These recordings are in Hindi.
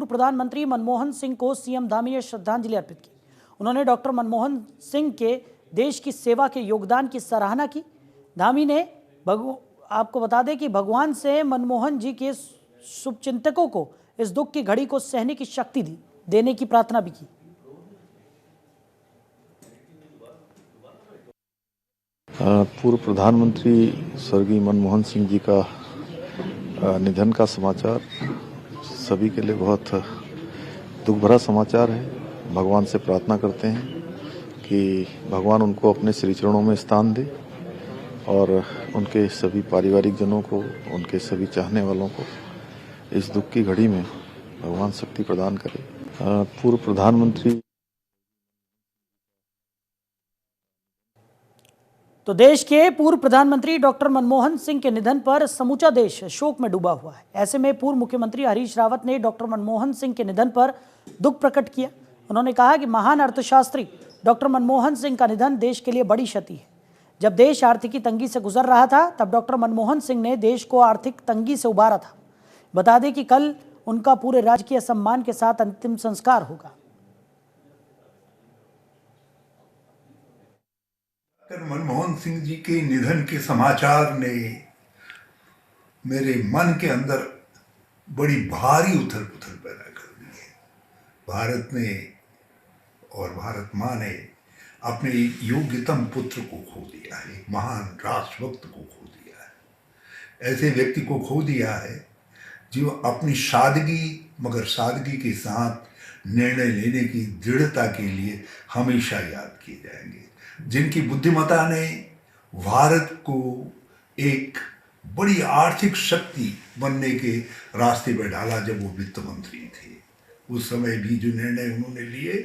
प्रधानमंत्री मनमोहन सिंह को सीएम धामी ने श्रद्धांजलि अर्पित की। उन्होंने डॉक्टर मनमोहन सिंह के देश की सेवा के योगदान की सराहना की। धामी ने आपको बता दें कि भगवान से मनमोहन जी के शुभचिंतकों को इस दुख की घड़ी को सहने की शक्ति देने की प्रार्थना भी की। पूर्व प्रधानमंत्री स्वर्गीय मनमोहन सिंह जी का निधन का समाचार सभी के लिए बहुत दुख भरा समाचार है। भगवान से प्रार्थना करते हैं कि भगवान उनको अपने श्री चरणों में स्थान दे और उनके सभी पारिवारिक जनों को, उनके सभी चाहने वालों को इस दुख की घड़ी में भगवान शक्ति प्रदान करे। पूर्व प्रधानमंत्री तो देश के पूर्व प्रधानमंत्री डॉक्टर मनमोहन सिंह के निधन पर समूचा देश शोक में डूबा हुआ है। ऐसे में पूर्व मुख्यमंत्री हरीश रावत ने डॉक्टर मनमोहन सिंह के निधन पर दुख प्रकट किया। उन्होंने कहा कि महान अर्थशास्त्री डॉक्टर मनमोहन सिंह का निधन देश के लिए बड़ी क्षति है। जब देश आर्थिकी तंगी से गुजर रहा था तब डॉक्टर मनमोहन सिंह ने देश को आर्थिक तंगी से उबारा था। बता दें कि कल उनका पूरे राजकीय सम्मान के साथ अंतिम संस्कार होगा। डॉक्टर मनमोहन सिंह जी के निधन के समाचार ने मेरे मन के अंदर बड़ी भारी उथल पुथल पैदा कर दी है। भारत ने और भारत माँ ने अपने योग्यतम पुत्र को खो दिया है, महान राष्ट्रभक्त को खो दिया है। ऐसे व्यक्ति को खो दिया है जो अपनी सादगी मगर सादगी के साथ निर्णय लेने की दृढ़ता के लिए हमेशा याद किए जाएंगे, जिनकी बुद्धिमत्ता ने भारत को एक बड़ी आर्थिक शक्ति बनने के रास्ते पर डाला। जब वो वित्त मंत्री थे उस समय भी जो निर्णय उन्होंने लिए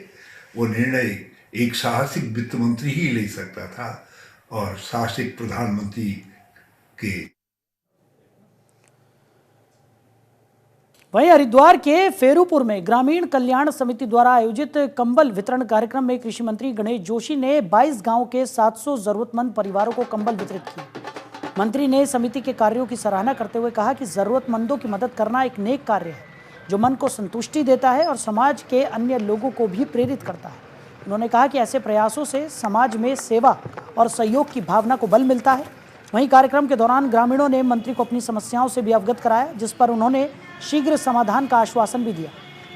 वो निर्णय एक साहसिक वित्त मंत्री ही ले सकता था और साहसिक प्रधानमंत्री के। वहीं हरिद्वार के फेरूपुर में ग्रामीण कल्याण समिति द्वारा आयोजित कंबल वितरण कार्यक्रम में कृषि मंत्री गणेश जोशी ने 22 गांव के 700 जरूरतमंद परिवारों को कंबल वितरित किए। मंत्री ने समिति के कार्यों की सराहना करते हुए कहा कि जरूरतमंदों की मदद करना एक नेक कार्य है जो मन को संतुष्टि देता है और समाज के अन्य लोगों को भी प्रेरित करता है। उन्होंने कहा कि ऐसे प्रयासों से समाज में सेवा और सहयोग की भावना को बल मिलता है। वहीं कार्यक्रम के दौरान ग्रामीणों ने मंत्री को अपनी समस्याओं से भी अवगत कराया, जिस पर उन्होंने शीघ्र समाधान का आश्वासन भी दिया।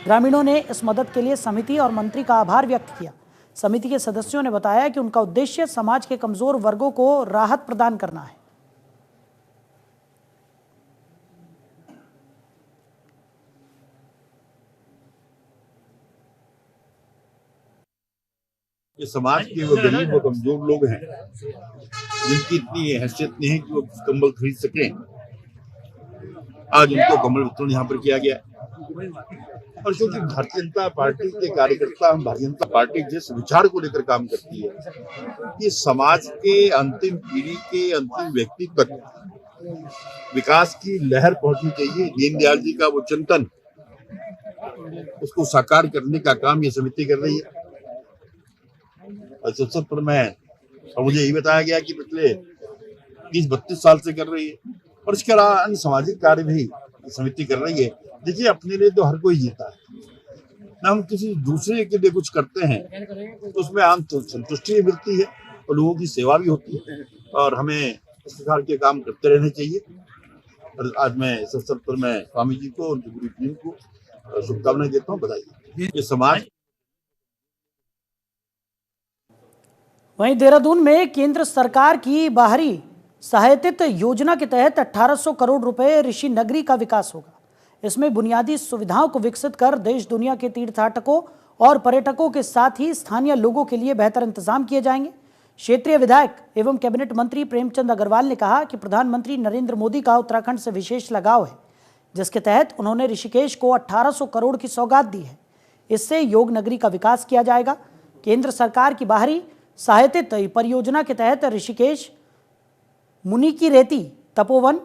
ग्रामीणों ने इस मदद के लिए समिति और मंत्री का आभार व्यक्त किया। समिति के सदस्यों ने बताया कि उनका उद्देश्य समाज के कमजोर वर्गों को राहत प्रदान करना है। ये समाज के वो गरीब और कमजोर लोग हैं जिनकी इतनी हैसियत नहीं है कि वो कंबल खरीद सकें। आज उनको कंबल वितरण यहाँ पर किया गया और क्योंकि भारतीय जनता पार्टी के कार्यकर्ता हम भारतीय जनता पार्टी जिस विचार को लेकर काम करती है कि समाज के अंतिम पीढ़ी के अंतिम व्यक्ति तक विकास की लहर पहुंचनी चाहिए। दीनदयाल जी का वो चिंतन, उसको साकार करने का काम ये समिति कर रही है। और इस अवसर पर मुझे यही बताया गया कि पिछले 30-32 साल से कर रही है और इसके अलावा अन्य सामाजिक कार्य भी समिति कर रही है। देखिए, अपने लिए तो हर कोई जीता है ना, हम किसी दूसरे के लिए कुछ करते हैं तो उसमें आम संतुष्टि भी मिलती है और लोगों की सेवा भी होती है और हमें इस प्रकार के काम करते रहने चाहिए। और आज मैं इस अवसर पर मैं स्वामी जी को, उनकी पूरी टीम को शुभकामनाएं देता हूँ, बधाई। ये समाज। वहीं देहरादून में केंद्र सरकार की बाहरी सहायतित योजना के तहत 1800 करोड़ रुपए ऋषि नगरी का विकास होगा। इसमें बुनियादी सुविधाओं को विकसित कर देश दुनिया के तीर्थयात्रकों और पर्यटकों के साथ ही स्थानीय लोगों के लिए बेहतर इंतजाम किए जाएंगे। क्षेत्रीय विधायक एवं कैबिनेट मंत्री प्रेमचंद अग्रवाल ने कहा कि प्रधानमंत्री नरेंद्र मोदी का उत्तराखंड से विशेष लगाव है, जिसके तहत उन्होंने ऋषिकेश को 1800 करोड़ की सौगात दी है। इससे योग नगरी का विकास किया जाएगा। केंद्र सरकार की बाहरी सहायतित परियोजना के तहत ऋषिकेश, मुनि की रेती, तपोवन,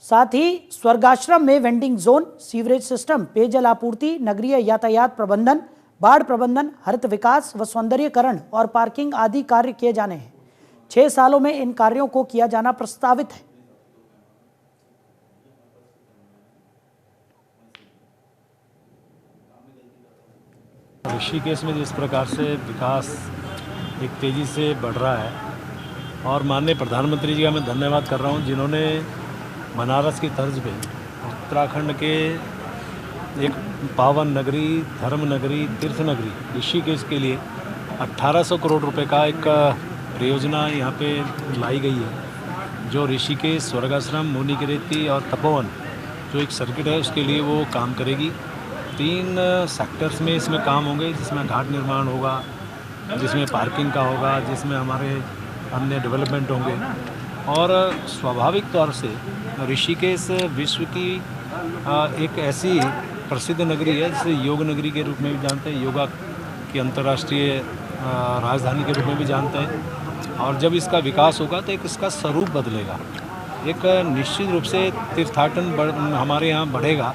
साथ ही स्वर्गाश्रम में वेंडिंग जोन, सीवरेज सिस्टम, पेयजल आपूर्ति, नगरीय यातायात प्रबंधन, बाढ़ प्रबंधन, हरित विकास व सौंदर्यीकरण और पार्किंग आदि कार्य किए जाने हैं। 6 सालों में इन कार्यों को किया जाना प्रस्तावित है। ऋषिकेश में जिस प्रकार से विकास एक तेज़ी से बढ़ रहा है और माननीय प्रधानमंत्री जी का मैं धन्यवाद कर रहा हूं जिन्होंने बनारस की तर्ज पे उत्तराखंड के एक पावन नगरी, धर्म नगरी, तीर्थ नगरी ऋषिकेश के लिए 1800 करोड़ रुपए का एक परियोजना यहाँ पे लाई गई है, जो ऋषिकेश, स्वर्गाश्रम, मुनिकीरेती और तपोवन जो एक सर्किट है उसके लिए वो काम करेगी। 3 सेक्टर्स में इसमें काम होंगे, जिसमें घाट निर्माण होगा, जिसमें पार्किंग का होगा, जिसमें हमारे अन्य डेवलपमेंट होंगे। और स्वाभाविक तौर से ऋषिकेश विश्व की एक ऐसी प्रसिद्ध नगरी है जिसे योग नगरी के रूप में भी जानते हैं, योगा की अंतर्राष्ट्रीय राजधानी के रूप में भी जानते हैं। और जब इसका विकास होगा तो एक इसका स्वरूप बदलेगा, एक निश्चित रूप से तीर्थाटन हमारे यहाँ बढ़ेगा।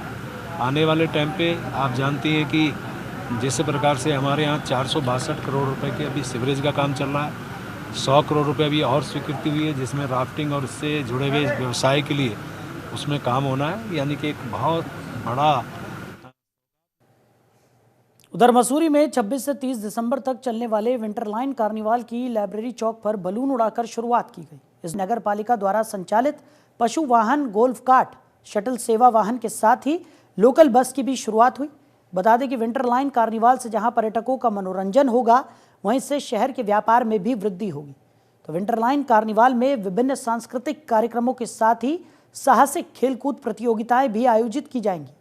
आने वाले टाइम पे आप जानती हैं कि जिस प्रकार से हमारे यहाँ 462 करोड़ रुपए के अभी सीवरेज का काम चल रहा है, 100 करोड़ रुपए अभी और स्वीकृति हुई है जिसमें राफ्टिंग और इससे जुड़े हुए व्यवसाय के लिए उसमें काम होना है, यानी कि एक बहुत बड़ा। उधर मसूरी में 26 से 30 दिसंबर तक चलने वाले विंटरलाइन कार्निवाल की लाइब्रेरी चौक पर बलून उड़ाकर शुरुआत की गई। इस नगर पालिका द्वारा संचालित पशु वाहन, गोल्फ कार्ट, शटल सेवा वाहन के साथ ही लोकल बस की भी शुरुआत हुई। बता दें कि विंटरलाइन कार्निवाल से जहां पर्यटकों का मनोरंजन होगा, वहीं से शहर के व्यापार में भी वृद्धि होगी। तो विंटरलाइन कार्निवाल में विभिन्न सांस्कृतिक कार्यक्रमों के साथ ही साहसिक खेलकूद प्रतियोगिताएं भी आयोजित की जाएंगी।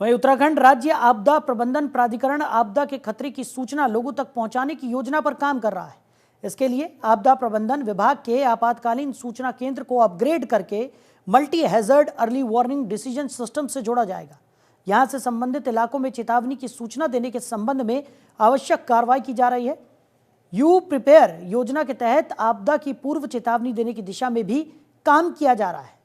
वहीं उत्तराखंड राज्य आपदा प्रबंधन प्राधिकरण आपदा के खतरे की सूचना लोगों तक पहुंचाने की योजना पर काम कर रहा है। इसके लिए आपदा प्रबंधन विभाग के आपातकालीन सूचना केंद्र को अपग्रेड करके multi hazard early warning decision system से जोड़ा जाएगा। यहां से संबंधित इलाकों में चेतावनी की सूचना देने के संबंध में आवश्यक कार्रवाई की जा रही है। यू प्रिपेयर योजना के तहत आपदा की पूर्व चेतावनी देने की दिशा में भी काम किया जा रहा है।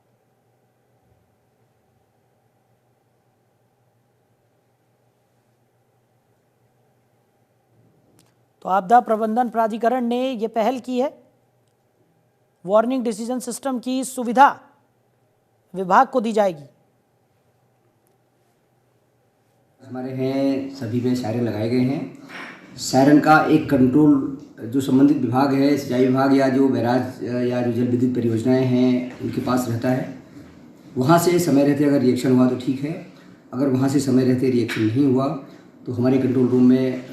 तो आपदा प्रबंधन प्राधिकरण ने यह पहल की है। वार्निंग डिसीजन सिस्टम की सुविधा विभाग को दी जाएगी। हमारे हैं सभी में सायरन लगाए गए हैं। सायरन का एक कंट्रोल जो संबंधित विभाग है, सिंचाई विभाग या जो बैराज या जो जल विद्युत परियोजनाएं हैं उनके पास रहता है। वहाँ से समय रहते अगर रिएक्शन हुआ तो ठीक है, अगर वहाँ से समय रहते रिएक्शन नहीं हुआ तो हमारे कंट्रोल रूम में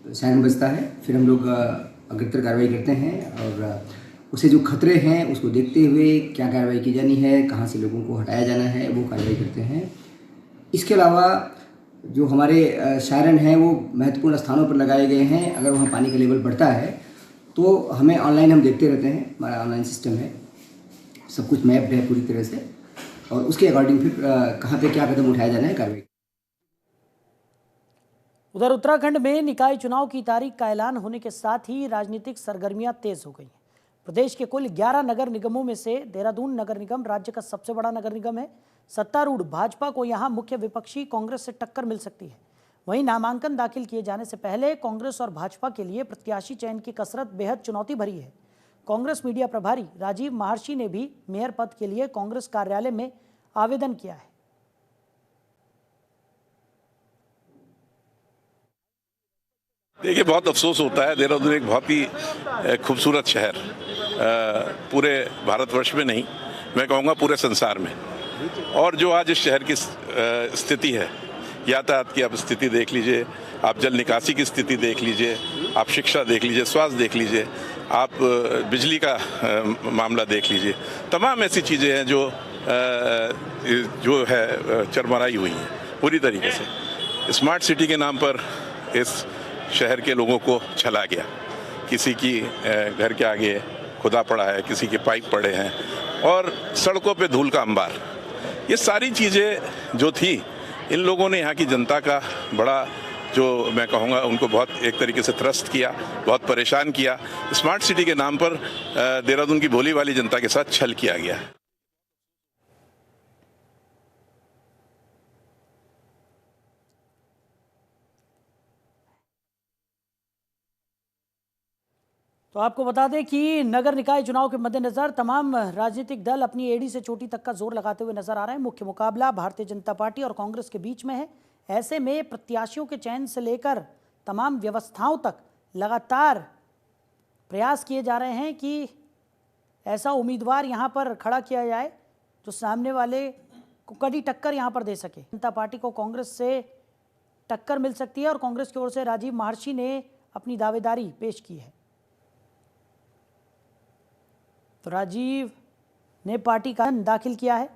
सायरन बजता है। फिर हम लोग अग्रतर कार्रवाई करते हैं और उसे जो खतरे हैं उसको देखते हुए क्या कार्रवाई की जानी है, कहाँ से लोगों को हटाया जाना है, वो कार्रवाई करते हैं। इसके अलावा जो हमारे सायरन हैं वो महत्वपूर्ण स्थानों पर लगाए गए हैं। अगर वहाँ पानी का लेवल बढ़ता है तो हमें ऑनलाइन हम देखते रहते हैं, हमारा ऑनलाइन सिस्टम है, सब कुछ मैप्ड है पूरी तरह से, और उसके अकॉर्डिंग फिर कहाँ पे क्या कदम उठाया जाना है कार्रवाई। उधर उत्तराखंड में निकाय चुनाव की तारीख का ऐलान होने के साथ ही राजनीतिक सरगर्मियां तेज हो गई हैं। प्रदेश के कुल 11 नगर निगमों में से देहरादून नगर निगम राज्य का सबसे बड़ा नगर निगम है। सत्तारूढ़ भाजपा को यहां मुख्य विपक्षी कांग्रेस से टक्कर मिल सकती है। वहीं नामांकन दाखिल किए जाने से पहले कांग्रेस और भाजपा के लिए प्रत्याशी चयन की कसरत बेहद चुनौती भरी है। कांग्रेस मीडिया प्रभारी राजीव महर्षि ने भी मेयर पद के लिए कांग्रेस कार्यालय में आवेदन किया है। देखिए, बहुत अफसोस होता है। देहरादून एक बहुत ही खूबसूरत शहर, पूरे भारतवर्ष में नहीं, मैं कहूँगा पूरे संसार में। और जो आज इस शहर की स्थिति है, यातायात की आप स्थिति देख लीजिए, आप जल निकासी की स्थिति देख लीजिए, आप शिक्षा देख लीजिए, स्वास्थ्य देख लीजिए, आप बिजली का मामला देख लीजिए, तमाम ऐसी चीज़ें हैं जो है चरमराई हुई हैं पूरी तरीके से। स्मार्ट सिटी के नाम पर इस शहर के लोगों को छला गया। किसी की घर के आगे खुदा पड़ा है, किसी के पाइप पड़े हैं और सड़कों पे धूल का अंबार। ये सारी चीज़ें जो थी, इन लोगों ने यहाँ की जनता का बड़ा, जो मैं कहूँगा, उनको बहुत एक तरीके से त्रस्त किया, बहुत परेशान किया। स्मार्ट सिटी के नाम पर देहरादून की भोली वाली जनता के साथ छल किया गया। तो आपको बता दें कि नगर निकाय चुनाव के मद्देनजर तमाम राजनीतिक दल अपनी एड़ी से चोटी तक का जोर लगाते हुए नजर आ रहे हैं। मुख्य मुकाबला भारतीय जनता पार्टी और कांग्रेस के बीच में है। ऐसे में प्रत्याशियों के चयन से लेकर तमाम व्यवस्थाओं तक लगातार प्रयास किए जा रहे हैं कि ऐसा उम्मीदवार यहाँ पर खड़ा किया जाए जो सामने वाले को कड़ी टक्कर यहाँ पर दे सके। जनता पार्टी को कांग्रेस से टक्कर मिल सकती है और कांग्रेस की ओर से राजीव महर्षि ने अपनी दावेदारी पेश की है। तो राजीव ने पार्टी का दाखिल किया है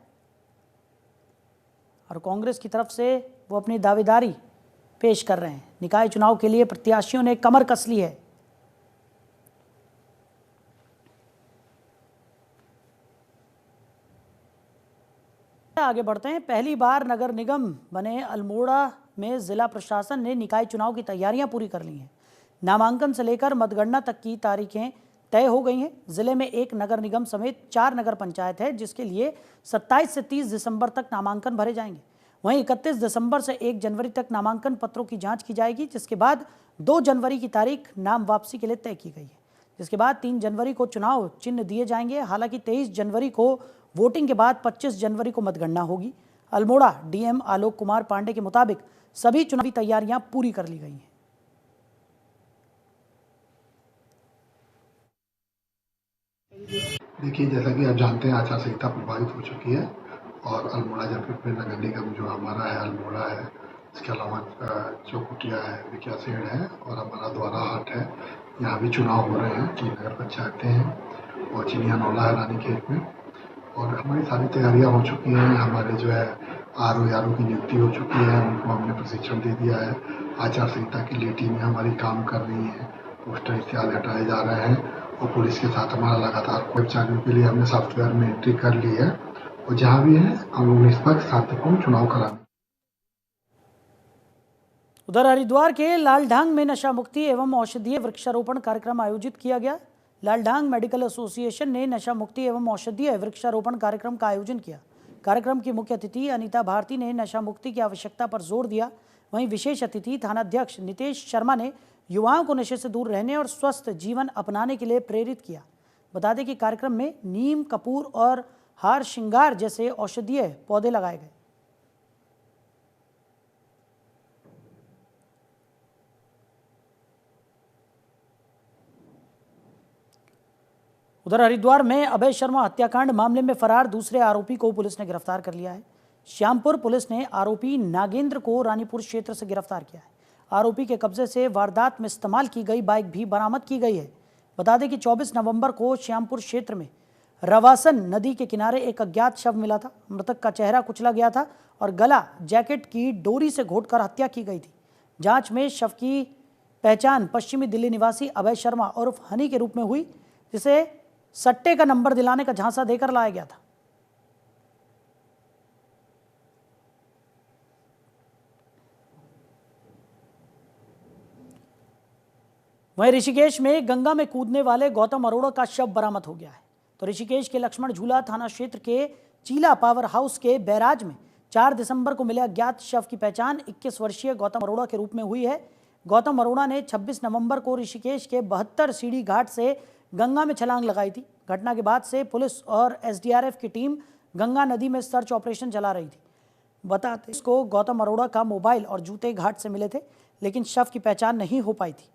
और कांग्रेस की तरफ से वो अपनी दावेदारी पेश कर रहे हैं। निकाय चुनाव के लिए प्रत्याशियों ने कमर कस ली है। आगे बढ़ते हैं। पहली बार नगर निगम बने अल्मोड़ा में जिला प्रशासन ने निकाय चुनाव की तैयारियां पूरी कर ली हैं। नामांकन से लेकर मतगणना तक की तारीखें तय हो गई हैं। जिले में एक नगर निगम समेत 4 नगर पंचायत है, जिसके लिए 27 से 30 दिसंबर तक नामांकन भरे जाएंगे। वहीं 31 दिसंबर से 1 जनवरी तक नामांकन पत्रों की जांच की जाएगी, जिसके बाद 2 जनवरी की तारीख नाम वापसी के लिए तय की गई है। जिसके बाद 3 जनवरी को चुनाव चिन्ह दिए जाएंगे। हालांकि 23 जनवरी को वोटिंग के बाद 25 जनवरी को मतगणना होगी। अल्मोड़ा डीएम आलोक कुमार पांडे के मुताबिक सभी चुनावी तैयारियां पूरी कर ली गई हैं। देखिए, जैसा कि आप जानते हैं, आचार संहिता प्रभावित हो चुकी है और अल्मोड़ा जयपुर नगर निगम जो हमारा है, अल्मोड़ा है, इसके अलावा चौकुटिया है, विकासेड़ है और हमारा द्वारा हाट है। यहाँ भी चुनाव हो रहे हैं। 3 नगर पंचायतें हैं और चिनिया नौला है रानीखेत में। और हमारी सारी तैयारियां हो चुकी हैं। हमारे जो है आरओ की नियुक्ति हो चुकी है, उनको हमने प्रशिक्षण दे दिया है। आचार संहिता की लिए टीमें हमारी काम कर रही हैं। पोस्टर इत्यादि हटाए जा रहे हैं और पुलिस के साथ हमारा लगातार कर्मचारियों के लिए हमने सॉफ्टवेयर में एंट्री कर ली है और जहाँ भी है हम लोग निष्पक्ष शांतिपूर्ण चुनाव कराने। उधर हरिद्वार के लालढांग में नशा मुक्ति एवं औषधीय वृक्षारोपण कार्यक्रम आयोजित किया गया। लालढांग मेडिकल एसोसिएशन ने नशा मुक्ति एवं औषधीय वृक्षारोपण कार्यक्रम का आयोजन किया। कार्यक्रम की मुख्य अतिथि अनीता भारती ने नशा मुक्ति की आवश्यकता पर जोर दिया। वहीं विशेष अतिथि थानाध्यक्ष नितेश शर्मा ने युवाओं को नशे से दूर रहने और स्वस्थ जीवन अपनाने के लिए प्रेरित किया। बता दें कि कार्यक्रम में नीम, कपूर और हार श्रृंगार जैसे औषधीय पौधे लगाए गए। उधर हरिद्वार में अभय शर्मा हत्याकांड मामले में फरार दूसरे आरोपी को पुलिस ने गिरफ्तार कर लिया है। श्यामपुर पुलिस ने आरोपी नागेंद्र को रानीपुर क्षेत्र से गिरफ्तार किया है। आरोपी के कब्जे से वारदात में इस्तेमाल की गई बाइक भी बरामद की गई है। बता दें कि 24 नवंबर को श्यामपुर क्षेत्र में रवासन नदी के किनारे एक अज्ञात शव मिला था। मृतक का चेहरा कुचला गया था और गला जैकेट की डोरी से घोंटकर हत्या की गई थी। जांच में शव की पहचान पश्चिमी दिल्ली निवासी अभय शर्मा उर्फ हनी के रूप में हुई, जिसे सट्टे का नंबर दिलाने का झांसा देकर लाया गया था। वहीं ऋषिकेश में गंगा में कूदने वाले गौतम अरोड़ा का शव बरामद हो गया है। तो ऋषिकेश के लक्ष्मण झूला थाना क्षेत्र के चीला पावर हाउस के बैराज में 4 दिसंबर को मिले अज्ञात शव की पहचान 21 वर्षीय गौतम अरोड़ा के रूप में हुई है। गौतम अरोड़ा ने 26 नवंबर को ऋषिकेश के 72 सीढ़ी घाट से गंगा में छलांग लगाई थी। घटना के बाद से पुलिस और एसडीआरएफ की टीम गंगा नदी में सर्च ऑपरेशन चला रही थी। बताते इसको गौतम अरोड़ा का मोबाइल और जूते घाट से मिले थे, लेकिन शव की पहचान नहीं हो पाई थी।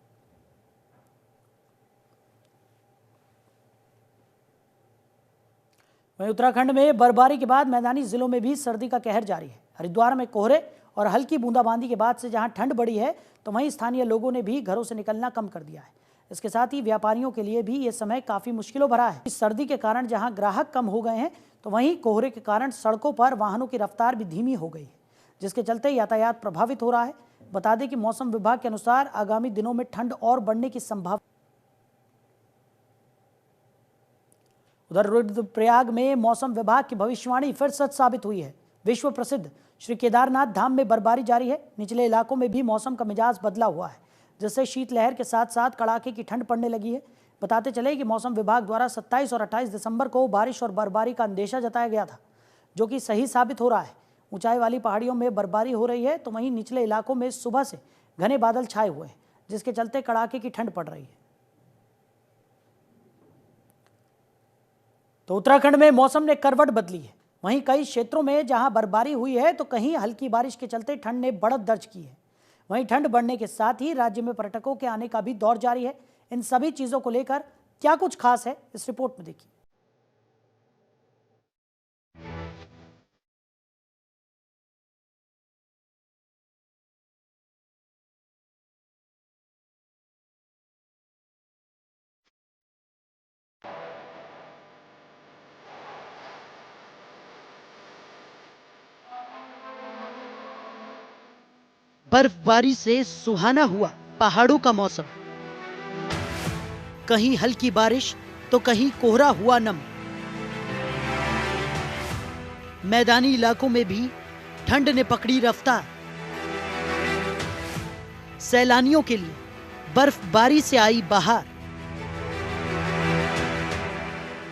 वहीं उत्तराखंड में बर्फबारी के बाद मैदानी जिलों में भी सर्दी का कहर जारी है। हरिद्वार में कोहरे और हल्की बूंदाबांदी के बाद से जहां ठंड बढ़ी है, तो वहीं स्थानीय लोगों ने भी घरों से निकलना कम कर दिया है। इसके साथ ही व्यापारियों के लिए भी ये समय काफ़ी मुश्किलों भरा है। इस सर्दी के कारण जहां ग्राहक कम हो गए हैं, तो वहीं कोहरे के कारण सड़कों पर वाहनों की रफ्तार भी धीमी हो गई है, जिसके चलते यातायात प्रभावित हो रहा है। बता दें कि मौसम विभाग के अनुसार आगामी दिनों में ठंड और बढ़ने की संभावना। उधर रुद्रप्रयाग में मौसम विभाग की भविष्यवाणी फिर सच साबित हुई है। विश्व प्रसिद्ध श्री केदारनाथ धाम में बर्फबारी जारी है। निचले इलाकों में भी मौसम का मिजाज बदला हुआ है, जिससे शीतलहर के साथ साथ कड़ाके की ठंड पड़ने लगी है। बताते चले कि मौसम विभाग द्वारा 27 और 28 दिसंबर को बारिश और बर्फबारी का अंदेशा जताया गया था, जो कि सही साबित हो रहा है। ऊंचाई वाली पहाड़ियों में बर्फबारी हो रही है, तो वहीं निचले इलाकों में सुबह से घने बादल छाए हुए हैं, जिसके चलते कड़ाके की ठंड पड़ रही है। तो उत्तराखंड में मौसम ने करवट बदली है। वहीं कई क्षेत्रों में जहां बर्फबारी हुई है तो कहीं हल्की बारिश के चलते ठंड ने बढ़त दर्ज की है। वहीं ठंड बढ़ने के साथ ही राज्य में पर्यटकों के आने का भी दौर जारी है। इन सभी चीजों को लेकर क्या कुछ खास है, इस रिपोर्ट में देखिए। बर्फबारी से सुहाना हुआ पहाड़ों का मौसम। कहीं हल्की बारिश तो कहीं कोहरा हुआ नम। मैदानी इलाकों में भी ठंड ने पकड़ी रफ्तार। सैलानियों के लिए बर्फबारी से आई बहार।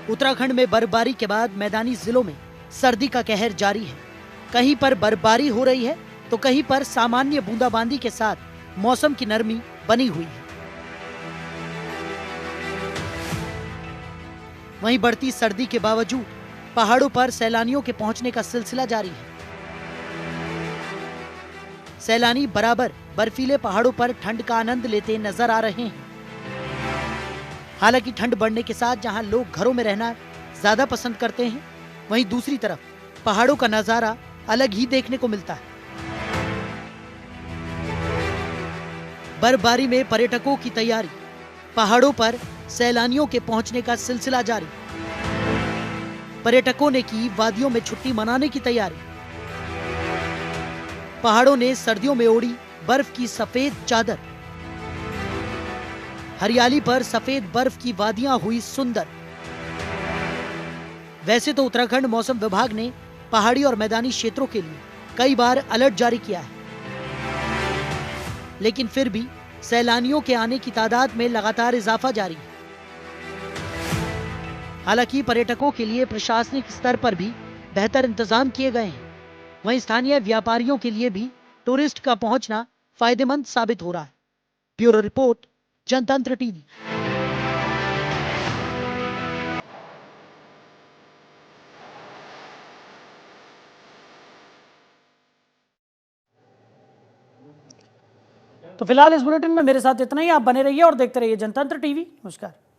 उत्तराखंड में बर्फबारी के बाद मैदानी जिलों में सर्दी का कहर जारी है। कहीं पर बर्फबारी हो रही है तो कहीं पर सामान्य बूंदाबांदी के साथ मौसम की नरमी बनी हुई है। वहीं बढ़ती सर्दी के बावजूद पहाड़ों पर सैलानियों के पहुंचने का सिलसिला जारी है। सैलानी बराबर बर्फीले पहाड़ों पर ठंड का आनंद लेते नजर आ रहे हैं। हालांकि ठंड बढ़ने के साथ जहां लोग घरों में रहना ज्यादा पसंद करते हैं, वहीं दूसरी तरफ पहाड़ों का नजारा अलग ही देखने को मिलता है। बर्फबारी में पर्यटकों की तैयारी, पहाड़ों पर सैलानियों के पहुंचने का सिलसिला जारी। पर्यटकों ने की वादियों में छुट्टी मनाने की तैयारी। पहाड़ों ने सर्दियों में ओढ़ी बर्फ की सफेद चादर। हरियाली पर सफेद बर्फ की वादियां हुई सुंदर। वैसे तो उत्तराखंड मौसम विभाग ने पहाड़ी और मैदानी क्षेत्रों के लिए कई बार अलर्ट जारी किया है, लेकिन फिर भी सैलानियों के आने की तादाद में लगातार इजाफा जारी है। हालांकि पर्यटकों के लिए प्रशासनिक स्तर पर भी बेहतर इंतजाम किए गए हैं। वहीं स्थानीय व्यापारियों के लिए भी टूरिस्ट का पहुंचना फायदेमंद साबित हो रहा है। ब्यूरो रिपोर्ट, जनतंत्र टीवी। तो फिलहाल इस बुलेटिन में मेरे साथ इतना ही। आप बने रहिए और देखते रहिए जनतंत्र टीवी। नमस्कार।